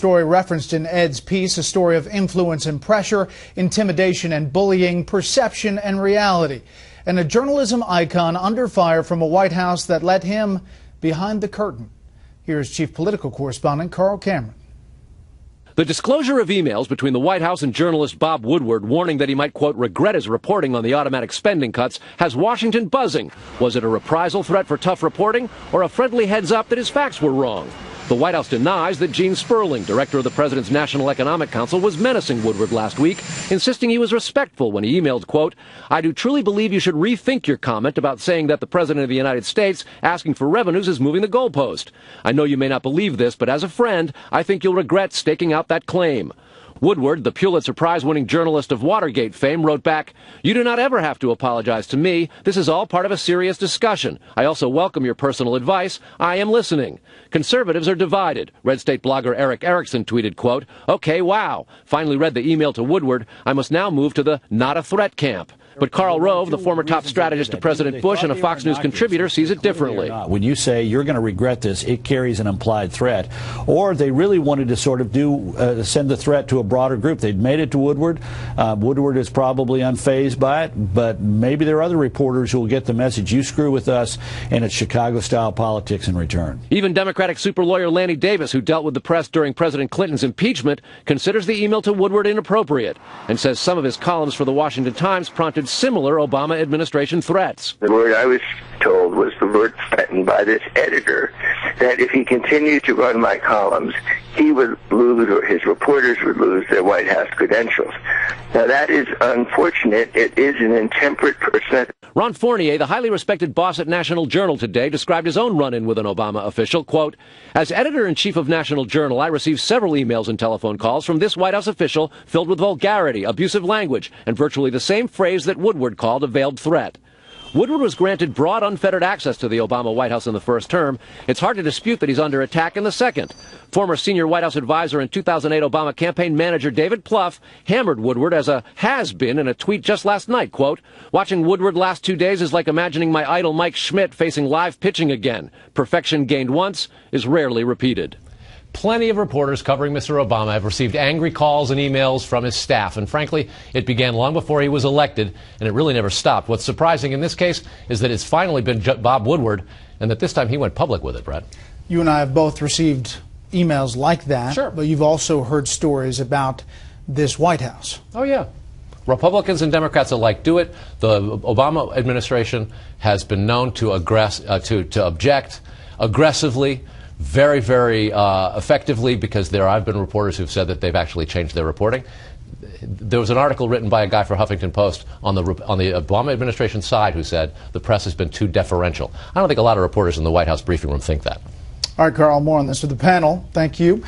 story referenced in Ed's piece, a story of influence and pressure, intimidation and bullying, perception and reality. And a journalism icon under fire from a White House that let him behind the curtain. Here's Chief Political Correspondent Carl Cameron. The disclosure of emails between the White House and journalist Bob Woodward warning that he might, quote, regret his reporting on the automatic spending cuts has Washington buzzing. Was it a reprisal threat for tough reporting or a friendly heads up that his facts were wrong? The White House denies that Gene Sperling, director of the President's National Economic Council, was menacing Woodward last week, insisting he was respectful when he emailed, quote, I do truly believe you should rethink your comment about saying that the President of the United States asking for revenues is moving the goalpost. I know you may not believe this, but as a friend, I think you'll regret staking out that claim. Woodward, the Pulitzer Prize-winning journalist of Watergate fame, wrote back, you do not ever have to apologize to me. This is all part of a serious discussion. I also welcome your personal advice. I am listening. Conservatives are divided. Red State blogger Eric Erickson tweeted, quote, okay, wow. Finally read the email to Woodward. I must now move to the not a threat camp. But Karl Rove, the former top strategist to President Bush and a Fox News contributor, sees it differently. When you say you're going to regret this, it carries an implied threat. Or they really wanted to sort of send the threat to a broader group. They'd made it to Woodward. Woodward is probably unfazed by it, but maybe there are other reporters who will get the message, you screw with us, and it's Chicago-style politics in return. Even Democratic super lawyer Lanny Davis, who dealt with the press during President Clinton's impeachment, considers the email to Woodward inappropriate and says some of his columns for the Washington Times prompted similar Obama administration threats. The word I was told was the word threatened by this editor, that if he continued to run my columns, he would lose, or his reporters would lose, their White House credentials. Now that is unfortunate. It is an intemperate person. Ron Fournier, the highly respected boss at National Journal today, described his own run-in with an Obama official, quote, as editor-in-chief of National Journal, I received several emails and telephone calls from this White House official filled with vulgarity, abusive language, and virtually the same phrase that Woodward called a veiled threat. Woodward was granted broad, unfettered access to the Obama White House in the first term. It's hard to dispute that he's under attack in the second. Former senior White House advisor and 2008 Obama campaign manager David Plouffe hammered Woodward as a has-been in a tweet just last night, quote, watching Woodward last 2 days is like imagining my idol Mike Schmidt facing live pitching again. Perfection gained once is rarely repeated. Plenty of reporters covering Mr. Obama have received angry calls and emails from his staff, and frankly, it began long before he was elected, and it really never stopped. What's surprising in this case is that it's finally been Bob Woodward, and that this time he went public with it, Brett. You and I have both received emails like that, sure, but you've also heard stories about this White House. Oh, yeah. Republicans and Democrats alike do it. The Obama administration has been known to object aggressively, very, very effectively, because I've been reporters who've said that they've actually changed their reporting. There was an article written by a guy for Huffington Post on the Obama administration side who said the press has been too deferential. I don't think a lot of reporters in the White House briefing room think that. All right, Carl, more on this with the panel. Thank you.